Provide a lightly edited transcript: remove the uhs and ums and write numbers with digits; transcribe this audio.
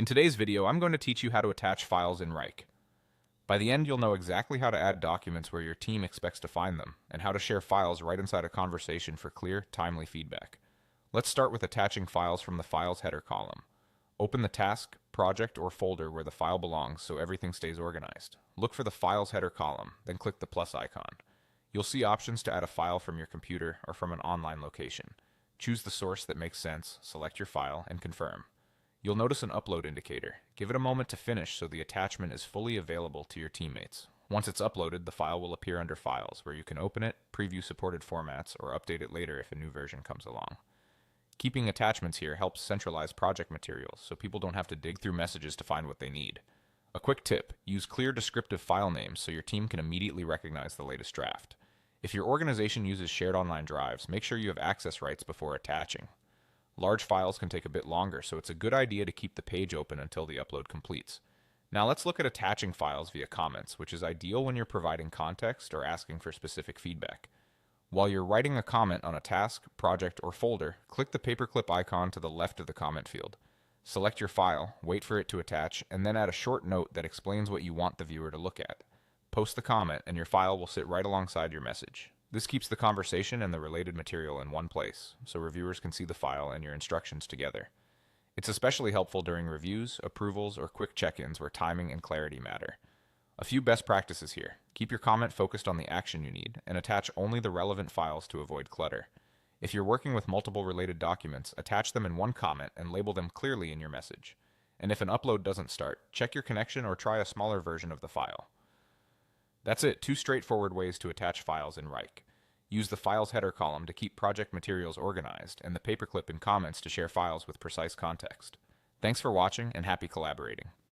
In today's video, I'm going to teach you how to attach files in Wrike. By the end, you'll know exactly how to add documents where your team expects to find them, and how to share files right inside a conversation for clear, timely feedback. Let's start with attaching files from the Files header column. Open the task, project, or folder where the file belongs so everything stays organized. Look for the Files header column, then click the plus icon. You'll see options to add a file from your computer or from an online location. Choose the source that makes sense, select your file, and confirm. You'll notice an upload indicator. Give it a moment to finish so the attachment is fully available to your teammates. Once it's uploaded, the file will appear under Files, where you can open it, preview supported formats, or update it later if a new version comes along. Keeping attachments here helps centralize project materials so people don't have to dig through messages to find what they need. A quick tip: use clear descriptive file names so your team can immediately recognize the latest draft. If your organization uses shared online drives, make sure you have access rights before attaching. Large files can take a bit longer, so it's a good idea to keep the page open until the upload completes. Now let's look at attaching files via comments, which is ideal when you're providing context or asking for specific feedback. While you're writing a comment on a task, project, or folder, click the paperclip icon to the left of the comment field. Select your file, wait for it to attach, and then add a short note that explains what you want the viewer to look at. Post the comment, and your file will sit right alongside your message. This keeps the conversation and the related material in one place, so reviewers can see the file and your instructions together. It's especially helpful during reviews, approvals, or quick check-ins where timing and clarity matter. A few best practices here: keep your comment focused on the action you need, and attach only the relevant files to avoid clutter. If you're working with multiple related documents, attach them in one comment and label them clearly in your message. And if an upload doesn't start, check your connection or try a smaller version of the file. That's it, 2 straightforward ways to attach files in Wrike. Use the Files header column to keep project materials organized, and the paperclip in comments to share files with precise context. Thanks for watching, and happy collaborating.